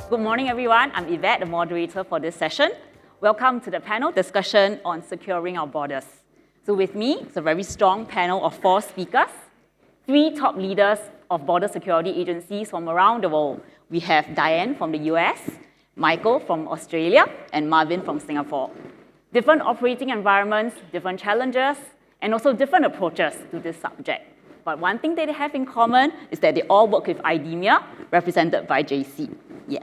Good morning, everyone. I'm Yvette, the moderator for this session. Welcome to the panel discussion on securing our borders. So with me, it's a very strong panel of 4 speakers, 3 top leaders of border security agencies from around the world. We have Diane from the US, Michael from Australia, and Marvin from Singapore. Different operating environments, different challenges, and also different approaches to this subject. But one thing that they have in common is that they all work with IDEMIA, represented by JC. Yeah.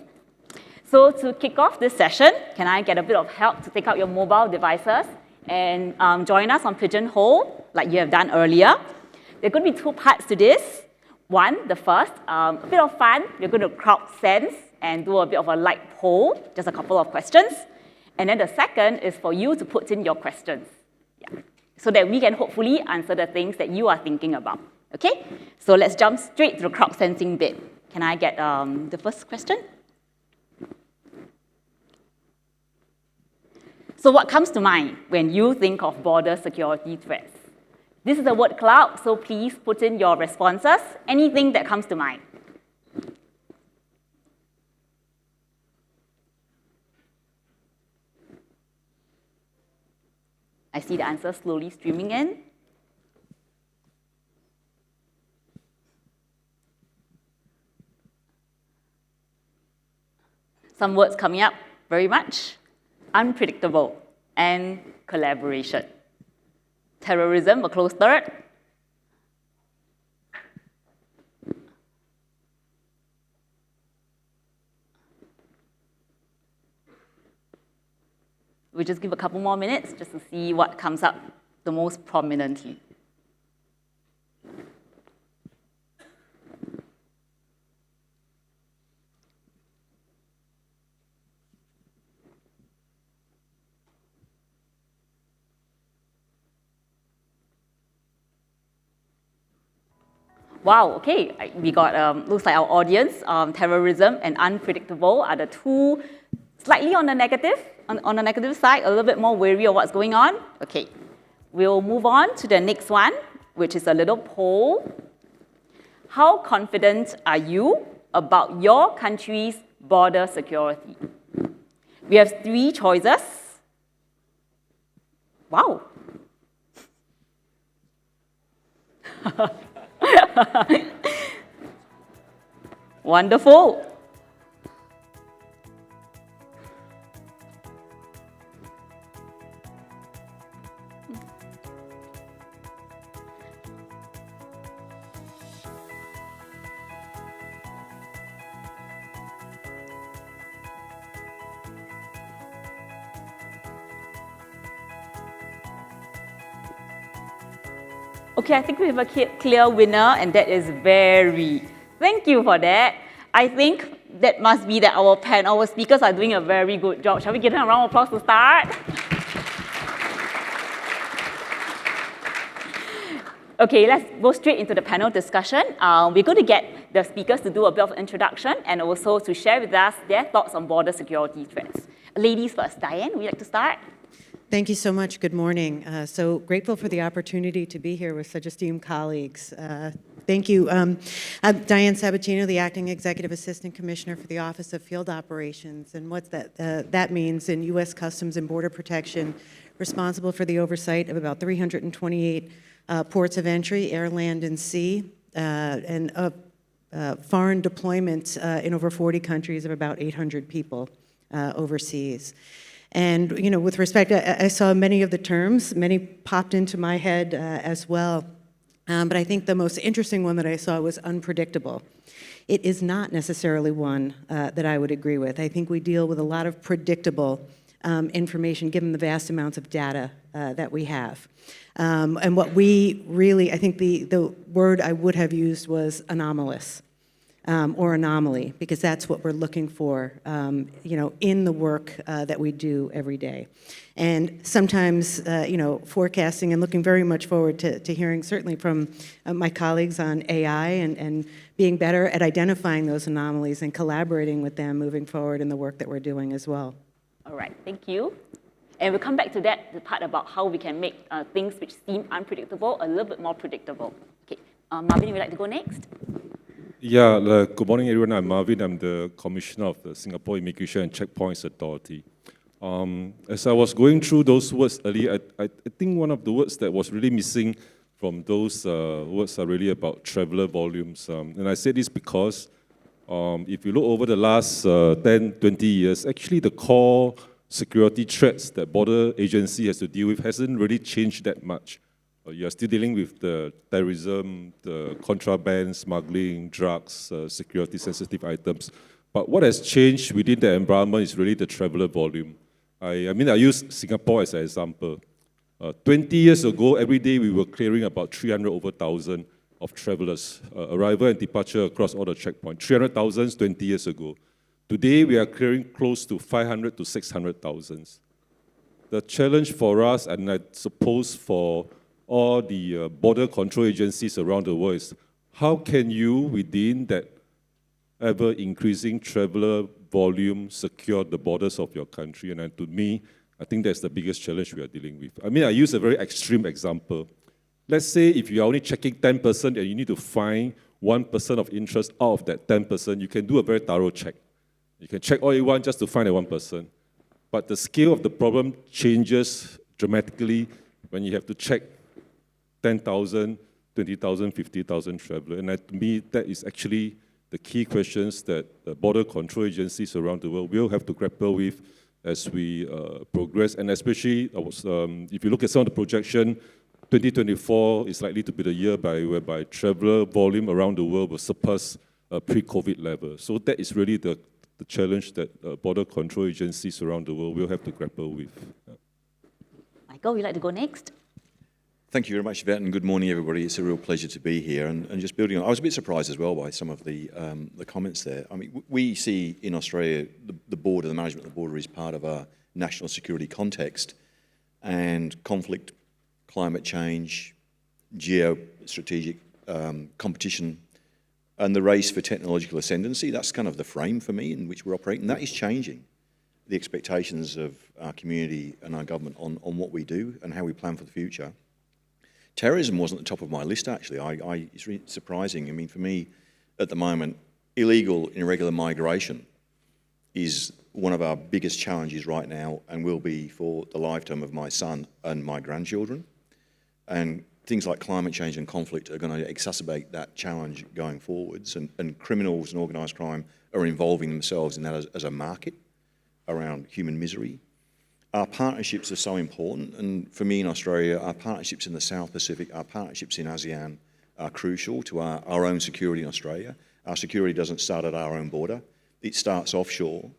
So to kick off this session, can I get a bit of help to take out your mobile devices and join us on Pigeonhole, like you have done earlier. There are going to be 2 parts to this. One, the first, a bit of fun. We're going to crowd sense and do a bit of a light poll, just a couple of questions. And then the second is for you to put in your questions, so that we can hopefully answer the things that you are thinking about. Okay? So let's jump straight to the crowd sensing bit. Can I get the first question? So what comes to mind when you think of border security threats? This is the word cloud, so please put in your responses, anything that comes to mind. I see the answers slowly streaming in. Some words coming up very much. Unpredictable and collaboration. Terrorism, a close third. We'll just give a couple more minutes just to see what comes up the most prominently. Wow, okay, we got, looks like our audience, terrorism and unpredictable are the 2 slightly on the negative, on the negative side, a little bit more wary of what's going on. Okay, we'll move on to the next one, which is a little poll. How confident are you about your country's border security? We have 3 choices. Wow. Wonderful. Okay, I think we have a clear winner, and that is very. Thank you for that. I think that must be that our speakers are doing a very good job. Shall we give them a round of applause to start? Okay, let's go straight into the panel discussion. We're going to get the speakers to do a bit of introduction and also to share with us their thoughts on border security threats. Ladies first. Diane, would you like to start? Thank you so much. Good morning. So grateful for the opportunity to be here with such esteemed colleagues. Thank you. I'm Diane Sabatino, the Acting Executive Assistant Commissioner for the Office of Field Operations. And what that means in U.S. Customs and Border Protection, responsible for the oversight of about 328 ports of entry, air, land, and sea, and foreign deployments in over 40 countries of about 800 people overseas. And, you know, with respect, I saw many of the terms, many popped into my head as well. But I think the most interesting one that I saw was unpredictable. It is not necessarily one that I would agree with. I think we deal with a lot of predictable information given the vast amounts of data that we have. And what we really, I think the word I would have used was anomalous. Or anomaly, because that's what we're looking for, you know, in the work that we do every day. And sometimes, you know, forecasting and looking very much forward to hearing certainly from my colleagues on AI and being better at identifying those anomalies and collaborating with them moving forward in the work that we're doing as well. All right, thank you. And we'll come back to that, the part about how we can make things which seem unpredictable a little bit more predictable. Okay, Marvin, would you like to go next? Yeah, good morning, everyone. I'm Marvin. I'm the Commissioner of the Singapore Immigration and Checkpoints Authority. As I was going through those words earlier, I think one of the words that was really missing from those words are really about traveller volumes. And I say this because if you look over the last 10, 20 years, actually the core security threats that border agency has to deal with hasn't really changed that much. You are still dealing with the terrorism, the contraband, smuggling, drugs, security-sensitive items. But what has changed within the environment is really the traveller volume. I use Singapore as an example. 20 years ago, every day we were clearing about 300 over 1,000 of travellers, arrival and departure across all the checkpoints. 300,000 20 years ago. Today, we are clearing close to 500 to 600,000. The challenge for us, and I suppose for all the border control agencies around the world, is how can you, within that ever-increasing traveller volume, secure the borders of your country? And to me, I think that's the biggest challenge we are dealing with. I use a very extreme example. Let's say if you are only checking 10% and you need to find one person of interest out of that 10%, you can do a very thorough check. You can check all you want just to find that one person. But the scale of the problem changes dramatically when you have to check 10,000, 20,000, 50,000 travellers. And to me, that is actually the key questions that the border control agencies around the world will have to grapple with as we progress. And especially, if you look at some of the projection, 2024 is likely to be the year whereby traveller volume around the world will surpass pre-COVID level. So that is really the challenge that border control agencies around the world will have to grapple with. Yeah. Michael, would you like to go next? Thank you very much, Yvette, and good morning, everybody. It's a real pleasure to be here. And just building on, I was a bit surprised as well by some of the comments there. I mean, we see in Australia the border, the management of the border is part of our national security context, and conflict, climate change, geostrategic competition, and the race for technological ascendancy. That's kind of the frame for me in which we're operating. That is changing the expectations of our community and our government on what we do and how we plan for the future. Terrorism wasn't at the top of my list, actually. It's really surprising. I mean, for me, at the moment, illegal and irregular migration is one of our biggest challenges right now and will be for the lifetime of my son and my grandchildren. And things like climate change and conflict are going to exacerbate that challenge going forwards. And criminals and organised crime are involving themselves in that as a market around human misery. Our partnerships are so important, and for me in Australia, our partnerships in the South Pacific, our partnerships in ASEAN are crucial to our own security in Australia. Our security doesn't start at our own border, it starts offshore.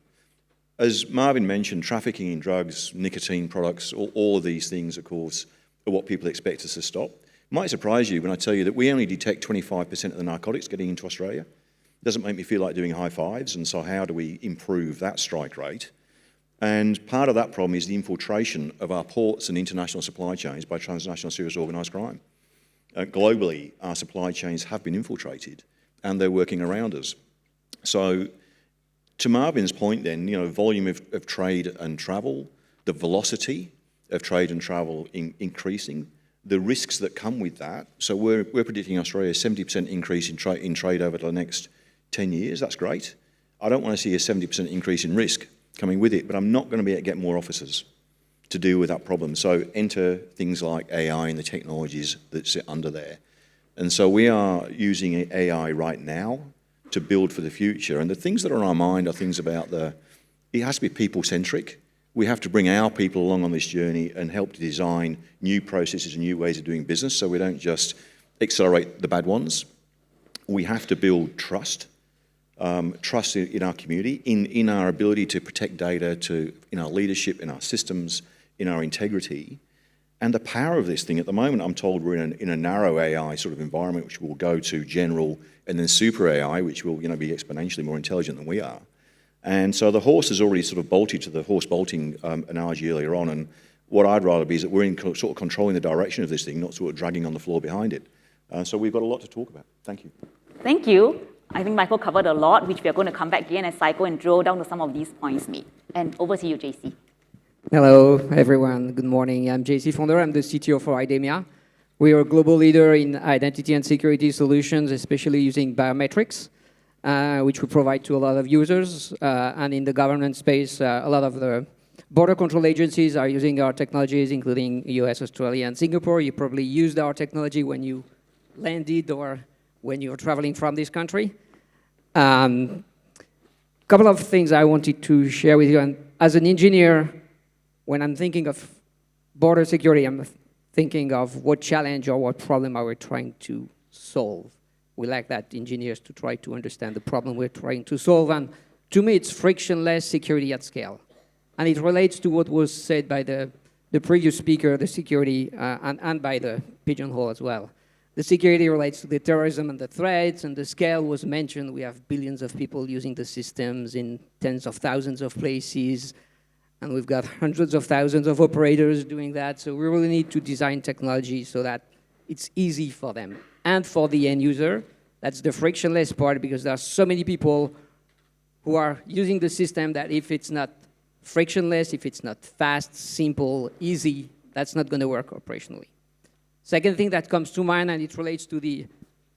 As Marvin mentioned, trafficking in drugs, nicotine products, all of these things, of course, are what people expect us to stop. It might surprise you when I tell you that we only detect 25% of the narcotics getting into Australia. It doesn't make me feel like doing high fives, and so how do we improve that strike rate? And part of that problem is the infiltration of our ports and international supply chains by transnational serious organised crime. Globally, our supply chains have been infiltrated and they're working around us. So to Marvin's point then, volume of trade and travel, the velocity of trade and travel increasing, the risks that come with that. So we're predicting Australia a 70% increase in trade over the next 10 years. That's great. I don't want to see a 70% increase in risk coming with it, but I'm not going to be able to get more officers to deal with that problem. So enter things like AI and the technologies that sit under there. And so we are using AI right now to build for the future. And the things that are on our mind are things about it has to be people-centric. We have to bring our people along on this journey and help to design new processes and new ways of doing business so we don't just accelerate the bad ones. We have to build trust. Trust in our community, in our ability to protect data, in our leadership, in our systems, in our integrity. And the power of this thing, at the moment, I'm told we're in a narrow AI sort of environment, which will go to general and then super AI, which will be exponentially more intelligent than we are. And so the horse has already sort of bolted to the horse bolting analogy earlier on. And what I'd rather be is that we're in sort of controlling the direction of this thing, not sort of dragging on the floor behind it. So we've got a lot to talk about. Thank you. Thank you. I think Michael covered a lot, which we are going to come back again and cycle and drill down to some of these points made. And over to you, JC. Hello, everyone. Good morning. I'm JC Fondeur. I'm the CTO for IDEMIA. We are a global leader in identity and security solutions, especially using biometrics. which we provide to a lot of users. And in the government space, a lot of the border control agencies are using our technologies, including US, Australia, and Singapore. You probably used our technology when you landed or when you're traveling from this country. Couple of things I wanted to share with you. And as an engineer, when I'm thinking of border security, I'm thinking of what challenge or what problem are we trying to solve. We like that engineers to try to understand the problem we're trying to solve. And to me, it's frictionless security at scale. And it relates to what was said by the previous speaker, the security, and by the pigeonhole as well. The security relates to the terrorism and the threats, and the scale was mentioned. We have billions of people using the systems in tens of thousands of places, and we've got hundreds of thousands of operators doing that. So we really need to design technology so that it's easy for them. And for the end user, that's the frictionless part, because there are so many people who are using the system that if it's not frictionless, if it's not fast, simple, easy, that's not going to work operationally. Second thing that comes to mind, and it relates to the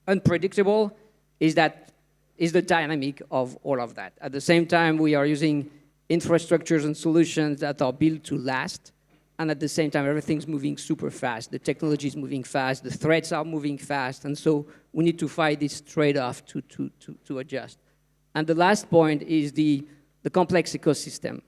unpredictable, is the dynamic of all of that. At the same time, we are using infrastructures and solutions that are built to last, and at the same time, everything's moving super fast. The technology is moving fast, the threats are moving fast, and so we need to find this trade-off to adjust. And the last point is the complex ecosystem.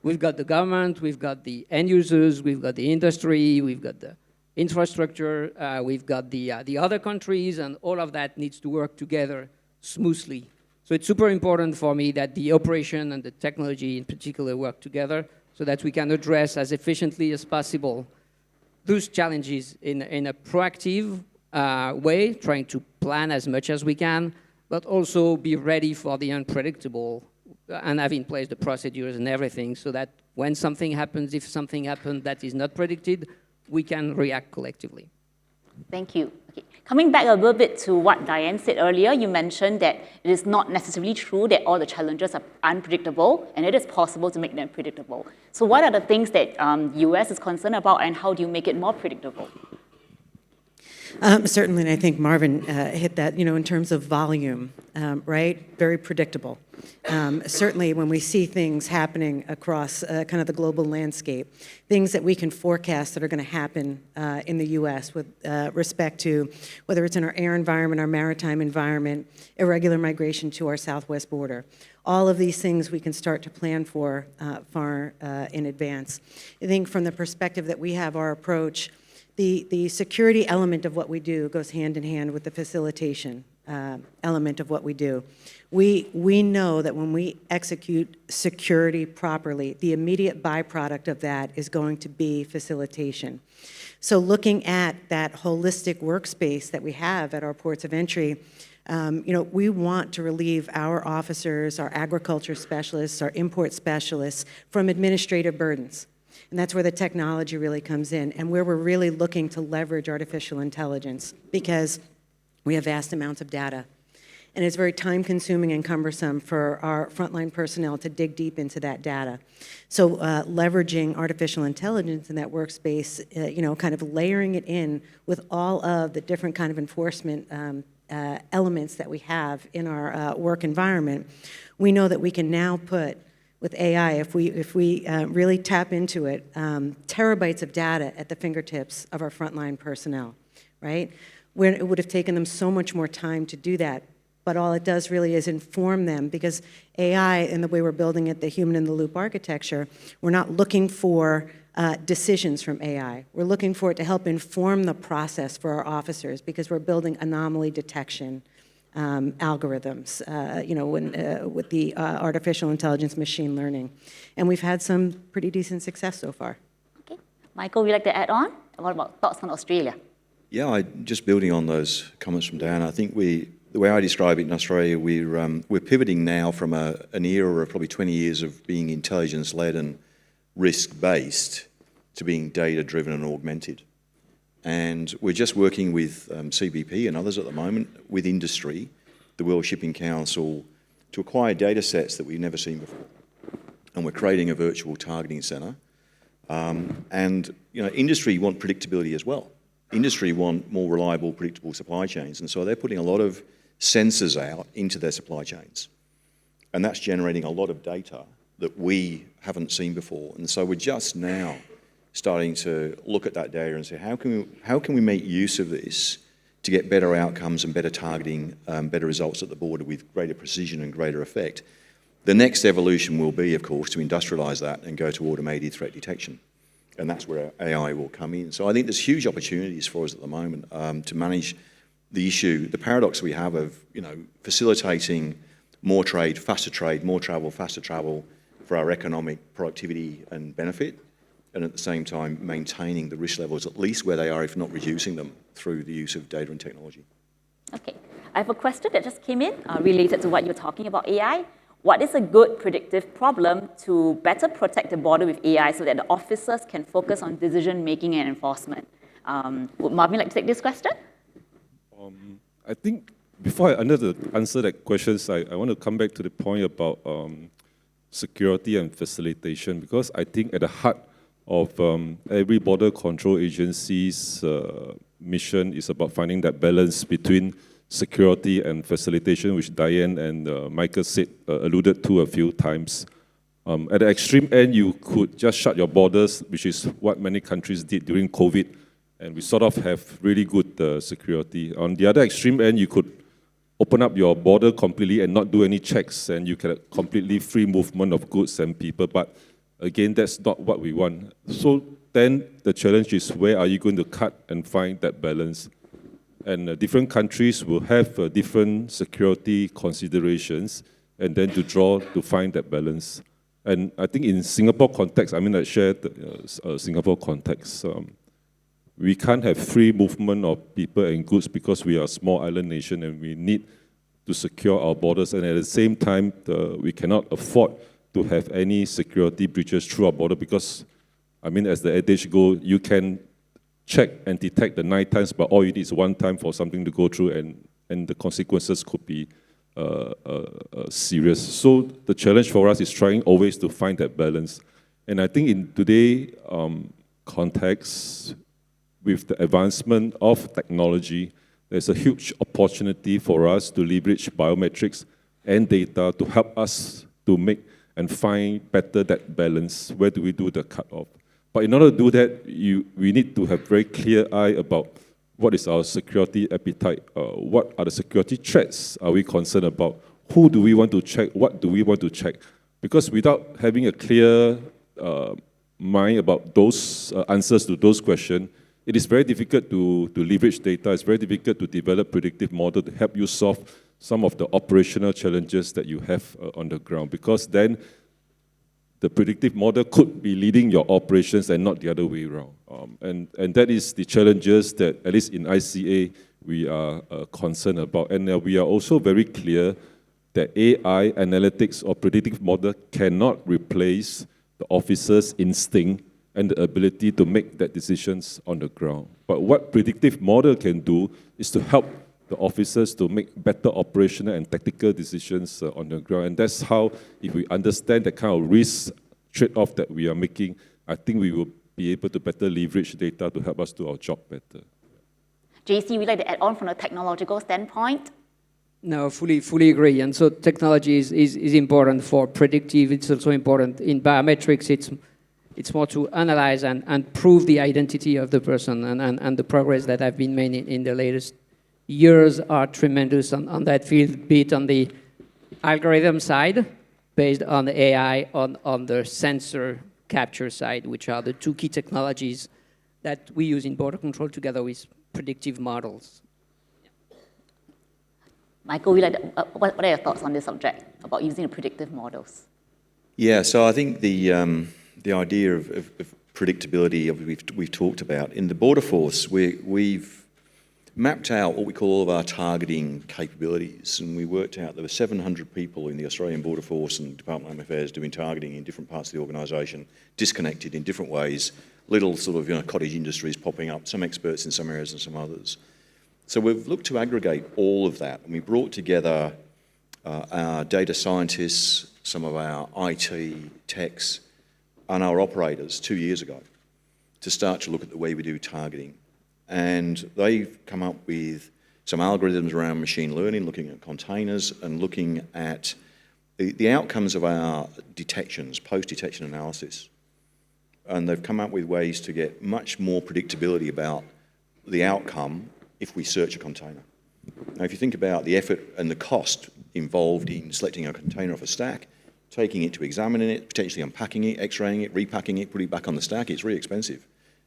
We've got the government, we've got the end users, we've got the industry, we've got the infrastructure, we've got the other countries, and all of that needs to work together smoothly. So it's super important for me that the operation and the technology in particular work together so that we can address as efficiently as possible those challenges in a proactive way, trying to plan as much as we can, but also be ready for the unpredictable and have in place the procedures and everything so that when something happens, if something happens that is not predicted, we can react collectively. Thank you. Okay. Coming back a little bit to what Diane said earlier, you mentioned that it is not necessarily true that all the challenges are unpredictable, and it is possible to make them predictable. So what are the things that US is concerned about, and how do you make it more predictable? Certainly, and I think Marvin hit that, in terms of volume, right? Very predictable. Certainly, when we see things happening across kind of the global landscape, things that we can forecast that are going to happen in the U.S. with respect to whether it's in our air environment, our maritime environment, irregular migration to our southwest border. All of these things we can start to plan for far in advance. I think from the perspective that we have our approach, the security element of what we do goes hand in hand with the facilitation element of what we do. We know that when we execute security properly, the immediate byproduct of that is going to be facilitation. So looking at that holistic workspace that we have at our ports of entry, we want to relieve our officers, our agriculture specialists, our import specialists from administrative burdens. And that's where the technology really comes in, and where we're really looking to leverage artificial intelligence, because we have vast amounts of data. And it's very time-consuming and cumbersome for our frontline personnel to dig deep into that data. So leveraging artificial intelligence in that workspace, kind of layering it in with all of the different kind of enforcement elements that we have in our work environment, we know that we can now put, with AI, if we really tap into it, terabytes of data at the fingertips of our frontline personnel, right? Where it would have taken them so much more time to do that, but all it does really is inform them, because AI, and the way we're building it, the human-in-the-loop architecture, we're not looking for decisions from AI. We're looking for it to help inform the process for our officers, because we're building anomaly detection algorithms, with the artificial intelligence machine learning. And we've had some pretty decent success so far. Okay. Michael, would you like to add on? What about thoughts on Australia? Yeah, just building on those comments from Diane, I think the way I describe it in Australia, we're pivoting now from an era of probably 20 years of being intelligence-led and risk-based to being data-driven and augmented. And we're just working with CBP and others at the moment, with industry, the World Shipping Council, to acquire data sets that we've never seen before. And we're creating a virtual targeting center. Industry want predictability as well. Industry want more reliable, predictable supply chains. And so they're putting a lot of sensors out into their supply chains. And that's generating a lot of data that we haven't seen before. And so we're just now starting to look at that data and say, how can we make use of this to get better outcomes and better targeting, better results at the border with greater precision and greater effect? The next evolution will be, of course, to industrialize that and go to automated threat detection. And that's where AI will come in. So I think there's huge opportunities for us at the moment to manage the issue, the paradox we have of, facilitating more trade, more travel, faster travel for our economic productivity and benefit, and at the same time maintaining the risk levels at least where they are, if not reducing them through the use of data and technology. Okay, I have a question that just came in related to what you're talking about AI. What is a good predictive problem to better protect the border with AI so that the officers can focus on decision making and enforcement? Would Marvin like to take this question? I think before I answer that question, I want to come back to the point about security and facilitation, because I think at the heart of every border control agency's mission is about finding that balance between security and facilitation, which Diane and Michael alluded to a few times. At the extreme end, you could just shut your borders, which is what many countries did during COVID, and we sort of have really good security. On the other extreme end, you could open up your border completely and not do any checks, and you can have completely free movement of goods and people. But again, that's not what we want. So then the challenge is, where are you going to cut and find that balance? And different countries will have different security considerations, and then to find that balance. And I think in Singapore context, I shared Singapore context. We can't have free movement of people and goods because we are a small island nation and we need to secure our borders. And at the same time, we cannot afford to have any security breaches through our border because, as the adage goes, you can check and detect the 9 times, but all you need is 1 time for something to go through, and the consequences could be serious. So the challenge for us is trying always to find that balance. And I think in today's context, with the advancement of technology, there's a huge opportunity for us to leverage biometrics and data to help us to make and find better that balance. Where do we do the cutoff? But in order to do that, we need to have very clear eye about what is our security appetite, what are the security threats are we concerned about, who do we want to check, what do we want to check. Because without having a clear mind about those answers to those questions, it is very difficult to leverage data. It's very difficult to develop predictive model to help you solve some of the operational challenges that you have on the ground. Because then the predictive model could be leading your operations and not the other way around. And that is the challenges that, at least in ICA, we are concerned about. And we are also very clear that AI, analytics, or predictive model cannot replace the officer's instinct and the ability to make that decisions on the ground. But what predictive model can do is to help the officers to make better operational and tactical decisions on the ground. And that's how, if we understand the kind of risk trade-off that we are making, I think we will be able to better leverage data to help us do our job better. JC, would you like to add on from a technological standpoint? No, fully agree. And so technology is important for predictive. It's also important in biometrics. It's more to analyze and prove the identity of the person, and the progress that have been made in the latest years are tremendous on that field, be it on the algorithm side, based on the AI, on the sensor capture side, which are the 2 key technologies that we use in border control together with predictive models. Michael, what are your thoughts on this subject, about using the predictive models? Yeah, so I think the idea of predictability we've talked about. In the Border Force, we've mapped out what we call all of our targeting capabilities, and we worked out there were 700 people in the Australian Border Force and Department of Home Affairs doing targeting in different parts of the organisation, disconnected in different ways, little sort of cottage industries popping up, some experts in some areas and some others. So we've looked to aggregate all of that, and we brought together our data scientists, some of our IT techs, and our operators 2 years ago to start to look at the way we do targeting. And they've come up with some algorithms around machine learning, looking at containers and looking at the outcomes of our detections, post-detection analysis. And they've come up with ways to get much more predictability about the outcome if we search a container. Now, if you think about the effort and the cost involved in selecting a container off a stack, taking it to examining it, potentially unpacking it, x-raying it, repacking it, putting it back on the stack, it's really expensive.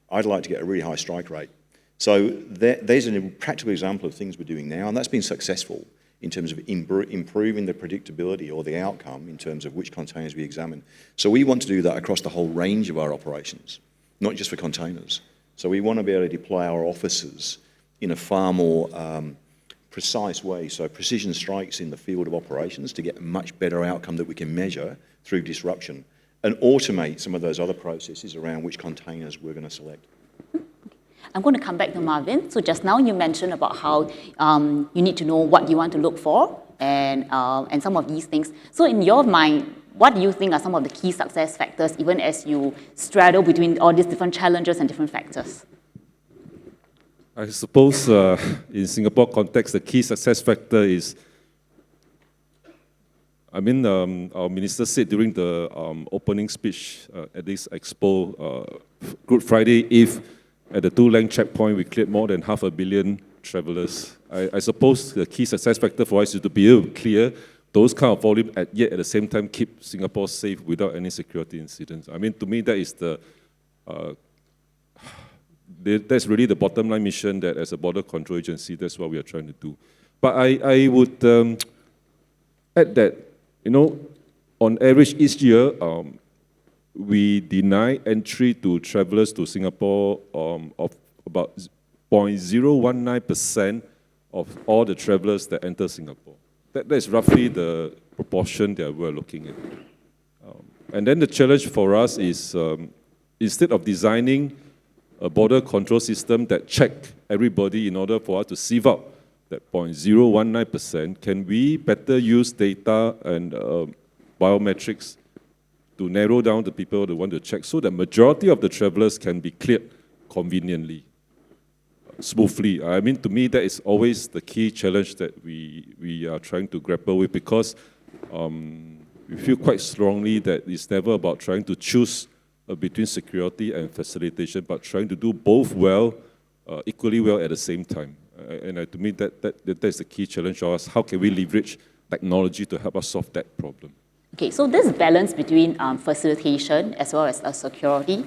I'd like to get a really high strike rate. So there's a practical example of things we're doing now, and that's been successful in terms of improving the predictability or the outcome in terms of which containers we examine. So we want to do that across the whole range of our operations, not just for containers. So we want to be able to deploy our officers in a far more precise way, so precision strikes in the field of operations to get a much better outcome that we can measure through disruption and automate some of those other processes around which containers we're going to select. I'm going to come back to Marvin. So just now you mentioned about how you need to know what you want to look for and some of these things. So in your mind, what do you think are some of the key success factors, even as you straddle between all these different challenges and different factors? I suppose in Singapore context, the key success factor is, our minister said during the opening speech at this expo, Good Friday Eve, at the two-lane checkpoint, we cleared more than 500 million travelers. I suppose the key success factor for us is to be able to clear those kind of volume, yet at the same time keep Singapore safe without any security incidents. To me, that is that's really the bottom line mission that as a border control agency, that's what we are trying to do. But I would add that, on average each year, we deny entry to travelers to Singapore of about 0.019% of all the travelers that enter Singapore. That is roughly the proportion that we're looking at. And then the challenge for us is, instead of designing a border control system that check everybody in order for us to sieve out that 0.019%, can we better use data and biometrics to narrow down the people that want to check so the majority of the travelers can be cleared conveniently, smoothly? To me, that is always the key challenge that we are trying to grapple with, because we feel quite strongly that it's never about trying to choose between security and facilitation, but trying to do both well, equally well at the same time. And to me, that's the key challenge for us. How can we leverage technology to help us solve that problem? Okay, so this balance between facilitation as well as security,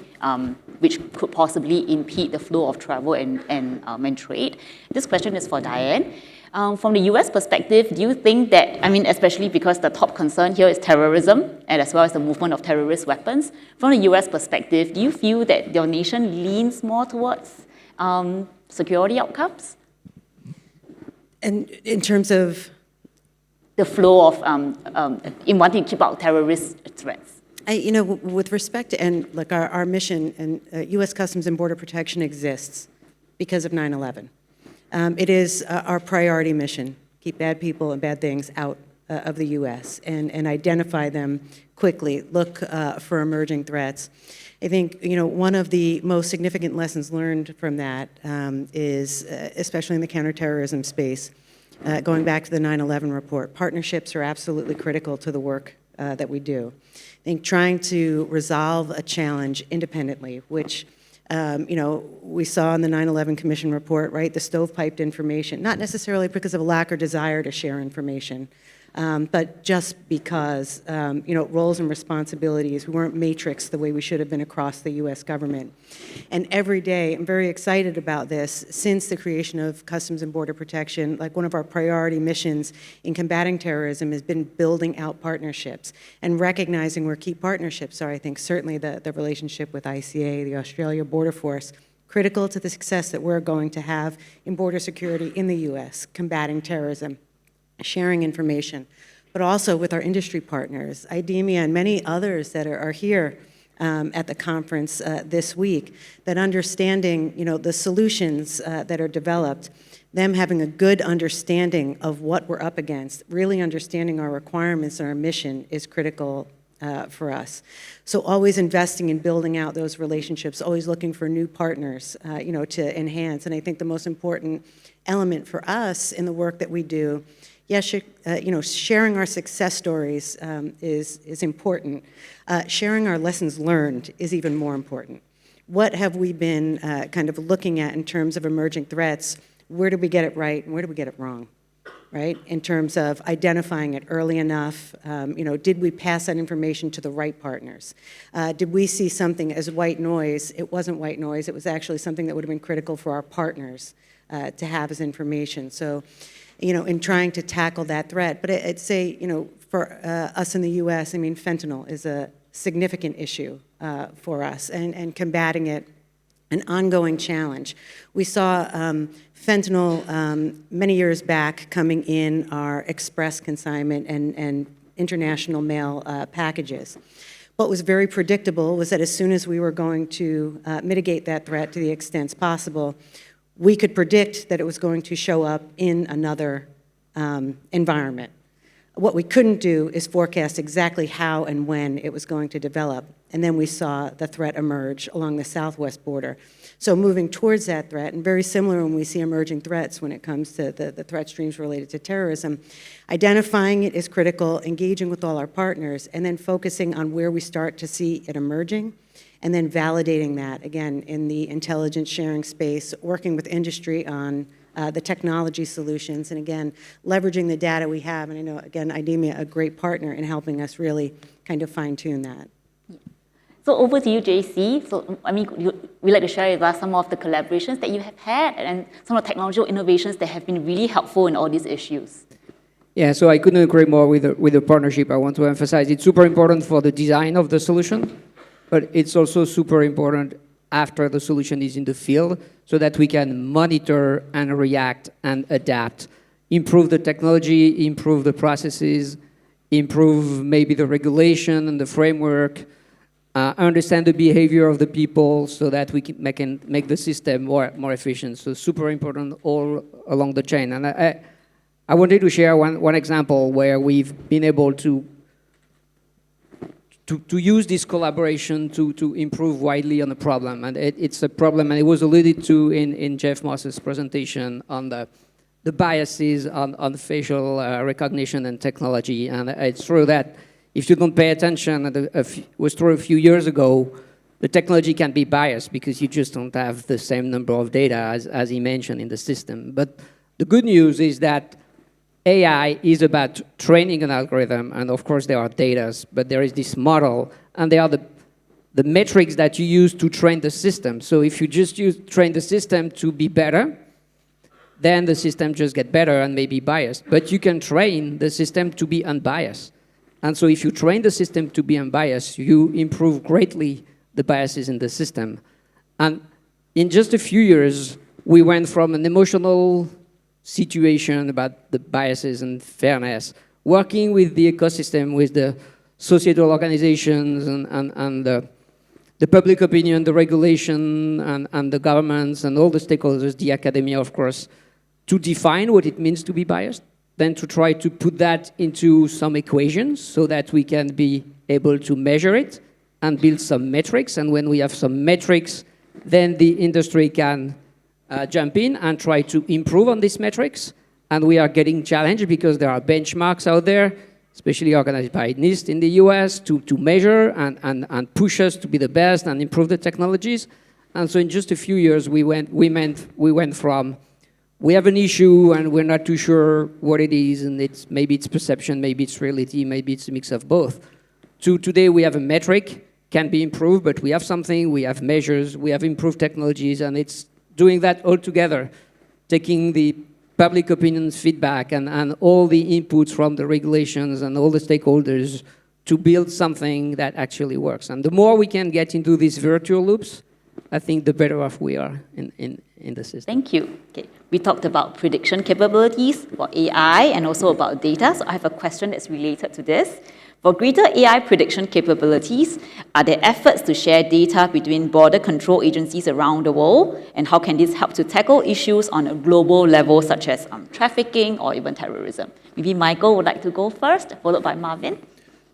which could possibly impede the flow of travel and trade. This question is for Diane. From the US perspective, do you think that, especially because the top concern here is terrorism and as well as the movement of terrorist weapons, from the US perspective, do you feel that your nation leans more towards security outcomes? And in terms of? The flow of, in wanting to keep out terrorist threats. With respect to, and like our mission and U.S. Customs and Border Protection exists because of 9/11. It is our priority mission, keep bad people and bad things out of the U.S. and identify them quickly, look for emerging threats. I think, one of the most significant lessons learned from that is, especially in the counterterrorism space, going back to the 9/11 report, partnerships are absolutely critical to the work that we do. I think trying to resolve a challenge independently, which we saw in the 9/11 Commission report, right? The stovepiped information, not necessarily because of a lack or desire to share information, but just because, roles and responsibilities, we weren't matrixed the way we should have been across the U.S. government. And every day, I'm very excited about this, since the creation of Customs and Border Protection, like one of our priority missions in combating terrorism has been building out partnerships and recognizing where key partnerships are. I think certainly the relationship with ICA, the Australia Border Force, critical to the success that we're going to have in border security in the U.S., combating terrorism, sharing information, but also with our industry partners, IDEMIA and many others that are here at the conference this week, that understanding, the solutions that are developed, them having a good understanding of what we're up against, really understanding our requirements and our mission is critical for us. So always investing in building out those relationships, always looking for new partners, to enhance. And I think the most important element for us in the work that we do, yes, sharing our success stories is important. Sharing our lessons learned is even more important. What have we been kind of looking at in terms of emerging threats? Where did we get it right and where did we get it wrong? Right? In terms of identifying it early enough, did we pass that information to the right partners? Did we see something as white noise? It wasn't white noise. It was actually something that would have been critical for our partners to have as information. So, in trying to tackle that threat. But I'd say, for us in the U.S., fentanyl is a significant issue for us, and combating it, an ongoing challenge. We saw fentanyl many years back coming in our express consignment and international mail packages. What was very predictable was that as soon as we were going to mitigate that threat to the extent possible, we could predict that it was going to show up in another environment. What we couldn't do is forecast exactly how and when it was going to develop. And then we saw the threat emerge along the southwest border. So moving towards that threat, and very similar when we see emerging threats when it comes to the threat streams related to terrorism, identifying it is critical, engaging with all our partners, and then focusing on where we start to see it emerging, and then validating that, again, in the intelligence sharing space, working with industry on the technology solutions, and again, leveraging the data we have. And I know, again, IDEMIA, a great partner in helping us really kind of fine-tune that. So over to you, JC. So, we'd like to share with us some of the collaborations that you have had and some of the technological innovations that have been really helpful in all these issues. Yeah, so I couldn't agree more with the partnership. I want to emphasize it's super important for the design of the solution, but it's also super important after the solution is in the field so that we can monitor and react and adapt, improve the technology, improve the processes, improve maybe the regulation and the framework, understand the behavior of the people so that we can make the system more efficient. So super important all along the chain. And I wanted to share one example where we've been able to use this collaboration to improve widely on the problem. And it's a problem, and it was alluded to in Jeff Moss's presentation on the biases on facial recognition and technology. And it's true that if you don't pay attention, it was true a few years ago, the technology can be biased because you just don't have the same number of data as he mentioned in the system. But the good news is that AI is about training an algorithm, and of course there are data, but there is this model, and there are the metrics that you use to train the system. So if you just train the system to be better, then the system just gets better and may be biased. But you can train the system to be unbiased. And so if you train the system to be unbiased, you improve greatly the biases in the system. And in just a few years, we went from an emotional situation about the biases and fairness, working with the ecosystem, with the societal organizations and the public opinion, the regulation, and the governments, and all the stakeholders, the academia, of course, to define what it means to be biased, then to try to put that into some equations so that we can be able to measure it and build some metrics. And when we have some metrics, then the industry can jump in and try to improve on these metrics. And we are getting challenged because there are benchmarks out there, especially organized by NIST in the US, to measure and push us to be the best and improve the technologies. And so in just a few years, we went from we have an issue and we're not too sure what it is, and maybe it's perception, maybe it's reality, maybe it's a mix of both, to today we have a metric, can be improved, but we have something, we have measures, we have improved technologies, and it's doing that all together, taking the public opinion's feedback and all the inputs from the regulations and all the stakeholders to build something that actually works. And the more we can get into these virtual loops, I think the better off we are in the system. Thank you. Okay. We talked about prediction capabilities, about AI, and also about data. So I have a question that's related to this. For greater AI prediction capabilities, are there efforts to share data between border control agencies around the world? And how can this help to tackle issues on a global level, such as trafficking or even terrorism? Maybe Michael would like to go first, followed by Marvin.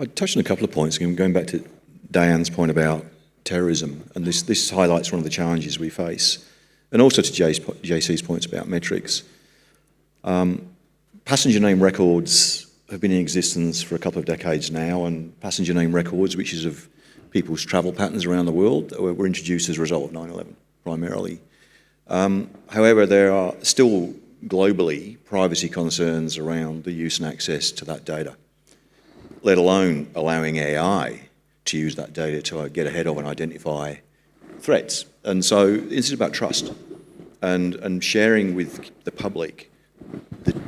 I'd touch on a couple of points, again, going back to Diane's point about terrorism, and this highlights one of the challenges we face, and also to JC's points about metrics. Passenger name records have been in existence for a couple of decades now, and passenger name records, which is of people's travel patterns around the world, were introduced as a result of 9/11, primarily. However, there are still globally privacy concerns around the use and access to that data, let alone allowing AI to use that data to get ahead of and identify threats. And so this is about trust and sharing with the public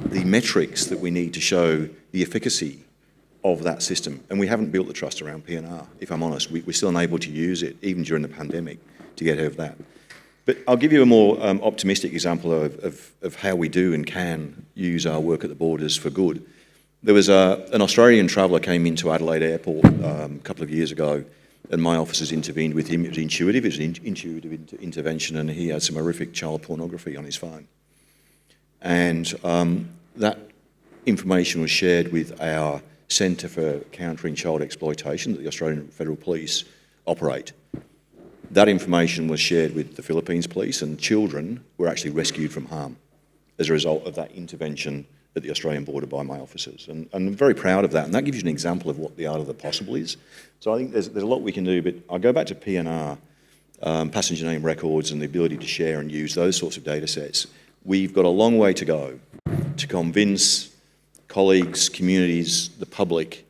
the metrics that we need to show the efficacy of that system. And we haven't built the trust around PNR, if I'm honest. We're still unable to use it, even during the pandemic, to get ahead of that. But I'll give you a more optimistic example of how we do and can use our work at the borders for good. There was an Australian traveller came into Adelaide Airport a couple of years ago, and my officers intervened with him. It was intuitive, it was an intuitive intervention, and he had some horrific child pornography on his phone. And that information was shared with our Centre for Countering Child Exploitation that the Australian Federal Police operate. That information was shared with the Philippines police, and children were actually rescued from harm as a result of that intervention at the Australian border by my officers. And I'm very proud of that, and that gives you an example of what the art of the possible is. So I think there's a lot we can do, but I'll go back to PNR, passenger name records, and the ability to share and use those sorts of data sets. We've got a long way to go to convince colleagues, communities, the public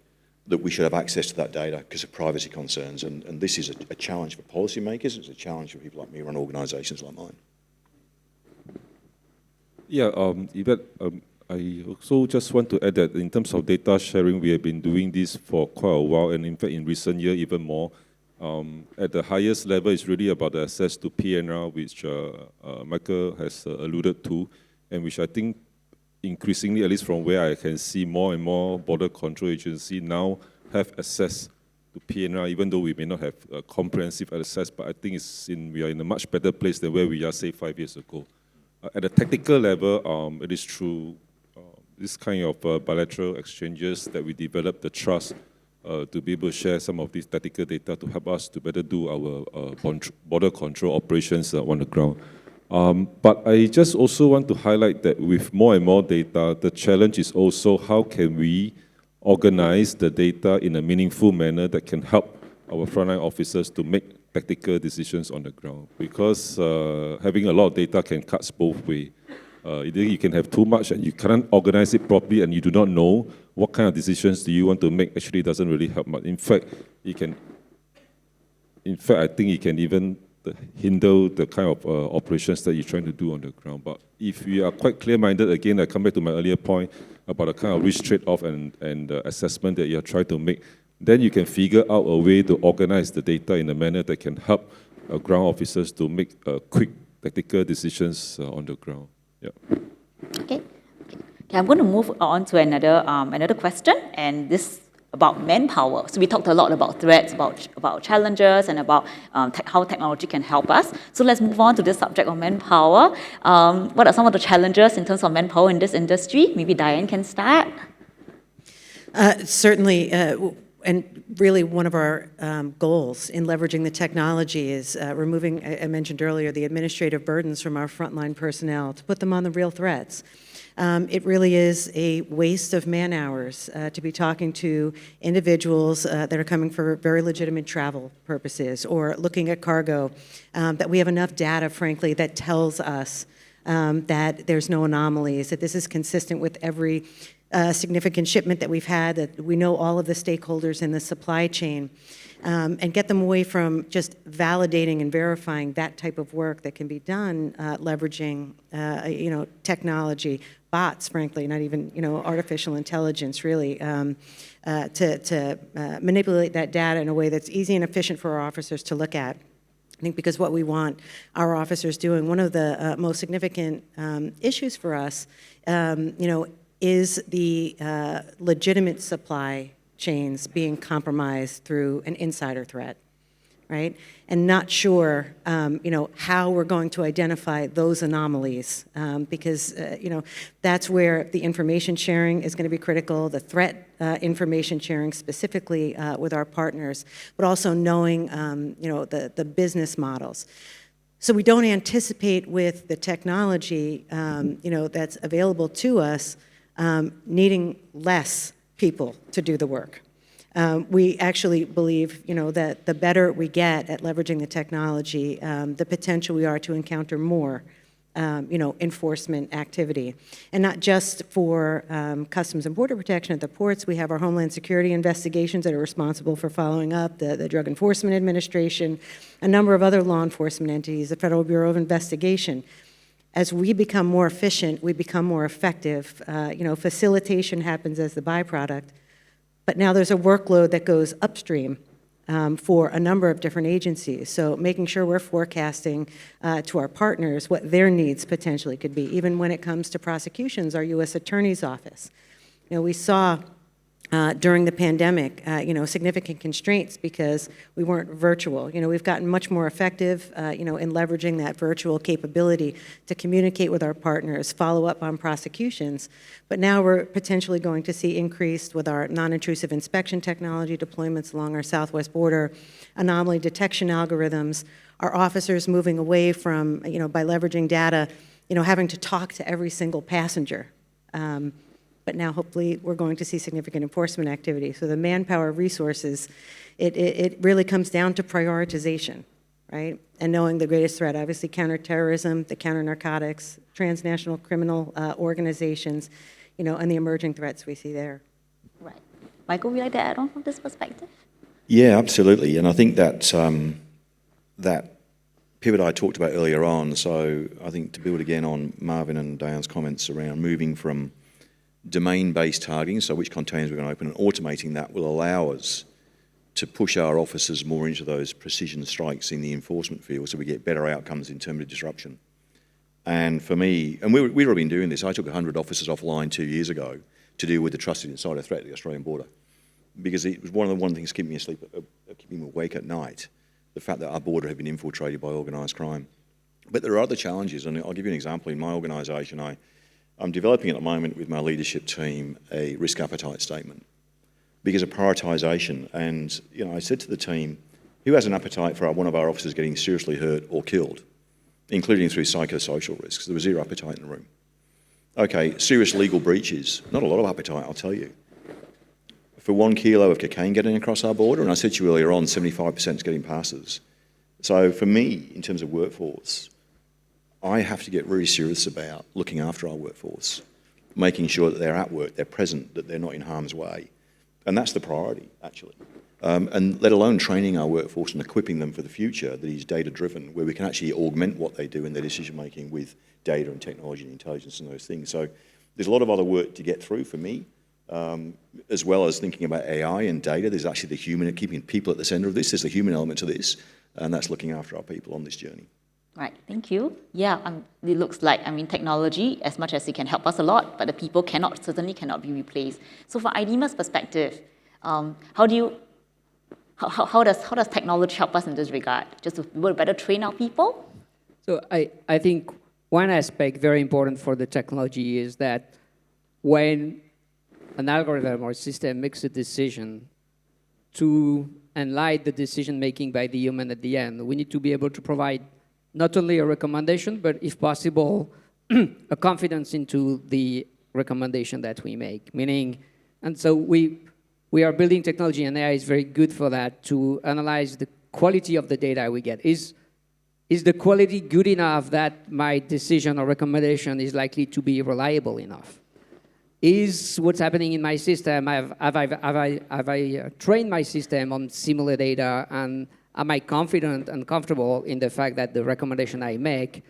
that we should have access to that data because of privacy concerns. And this is a challenge for policymakers. It's a challenge for people like me who run organisations like mine. Yeah, Yvette, I also just want to add that in terms of data sharing, we have been doing this for quite a while, and in fact, in recent years, even more. At the highest level, it's really about the access to PNR, which Michael has alluded to, and which I think increasingly, at least from where I can see, more and more border control agencies now have access to PNR, even though we may not have comprehensive access, but I think we are in a much better place than where we are, say, 5 years ago. At a technical level, it is through this kind of bilateral exchanges that we develop the trust to be able to share some of this technical data to help us to better do our border control operations on the ground. But I just also want to highlight that with more and more data, the challenge is also how can we organize the data in a meaningful manner that can help our frontline officers to make tactical decisions on the ground. Because having a lot of data can cut both ways. Either you can have too much and you cannot organize it properly and you do not know what kind of decisions do you want to make, actually doesn't really help much. In fact, I think it can even hinder the kind of operations that you're trying to do on the ground. But if we are quite clear-minded, again, I come back to my earlier point about the kind of risk trade-off and assessment that you're trying to make, then you can figure out a way to organize the data in a manner that can help ground officers to make quick tactical decisions on the ground. Yeah. Okay, I'm going to move on to another question, and this about manpower. So we talked a lot about threats, about challenges, and about how technology can help us. So let's move on to this subject of manpower. What are some of the challenges in terms of manpower in this industry? Maybe Diane can start. Certainly, and really one of our goals in leveraging the technology is removing, I mentioned earlier, the administrative burdens from our frontline personnel to put them on the real threats. It really is a waste of man hours to be talking to individuals that are coming for very legitimate travel purposes or looking at cargo, that we have enough data, frankly, that tells us that there's no anomalies, that this is consistent with every significant shipment that we've had, that we know all of the stakeholders in the supply chain, and get them away from just validating and verifying that type of work that can be done leveraging, technology, bots, frankly, not even, artificial intelligence, really, to manipulate that data in a way that's easy and efficient for our officers to look at. I think because what we want our officers doing, one of the most significant issues for us, is the legitimate supply chains being compromised through an insider threat, right? And not sure, how we're going to identify those anomalies because, that's where the information sharing is going to be critical, the threat information sharing specifically with our partners, but also knowing, the business models. So we don't anticipate with the technology, that's available to us, needing less people to do the work. We actually believe, that the better we get at leveraging the technology, the potential we are to encounter more, enforcement activity. And not just for Customs and Border Protection at the ports, we have our Homeland Security investigations that are responsible for following up, the Drug Enforcement Administration, a number of other law enforcement entities, the Federal Bureau of Investigation. As we become more efficient, we become more effective. Facilitation happens as the byproduct. But now there's a workload that goes upstream for a number of different agencies. So making sure we're forecasting to our partners what their needs potentially could be. Even when it comes to prosecutions, our U.S. Attorney's Office. We saw during the pandemic, significant constraints because we weren't virtual. We've gotten much more effective, in leveraging that virtual capability to communicate with our partners, follow up on prosecutions. But now we're potentially going to see increased with our non-intrusive inspection technology deployments along our southwest border, anomaly detection algorithms, our officers moving away from, by leveraging data, having to talk to every single passenger. But now hopefully we're going to see significant enforcement activity. So the manpower resources, it really comes down to prioritization, right? And knowing the greatest threat, obviously counterterrorism, the counter-narcotics, transnational criminal organizations, and the emerging threats we see there. Right. Michael, would you like to add on from this perspective? Yeah, absolutely. And I think that that pivot I talked about earlier on, so I think to build again on Marvin and Diane's comments around moving from domain-based targeting, so which containers we're going to open, and automating that will allow us to push our officers more into those precision strikes in the enforcement field so we get better outcomes in terms of disruption. And for me, and we've already been doing this, I took 100 officers offline 2 years ago to deal with the trusted insider threat at the Australian border, because it was one of the things keeping me asleep, keeping me awake at night, the fact that our border had been infiltrated by organised crime. But there are other challenges, and I'll give you an example. In my organisation, I'm developing at the moment with my leadership team a risk appetite statement because of prioritisation. And I said to the team, who has an appetite for one of our officers getting seriously hurt or killed, including through psychosocial risks? There was zero appetite in the room. Okay, serious legal breaches, not a lot of appetite, I'll tell you. For 1 kilo of cocaine getting across our border, and I said to you earlier on, 75% is getting passes. So for me, in terms of workforce, I have to get really serious about looking after our workforce, making sure that they're at work, they're present, that they're not in harm's way. And that's the priority, actually. And let alone training our workforce and equipping them for the future that is data-driven, where we can actually augment what they do in their decision-making with data and technology and intelligence and those things. So there's a lot of other work to get through for me, as well as thinking about AI and data. There's actually the human, keeping people at the center of this. There's the human element to this, and that's looking after our people on this journey. Right, thank you. Yeah, it looks like, technology, as much as it can help us a lot, but the people certainly cannot be replaced. So from IDEMIA's perspective, how does technology help us in this regard? Just to be able to better train our people? So I think one aspect very important for the technology is that when an algorithm or system makes a decision to enlighten the decision-making by the human at the end, we need to be able to provide not only a recommendation, but if possible, a confidence into the recommendation that we make. Meaning, and so we are building technology, and AI is very good for that, to analyze the quality of the data we get. Is the quality good enough that my decision or recommendation is likely to be reliable enough? Is what's happening in my system, have I trained my system on similar data, and am I confident and comfortable in the fact that the recommendation I make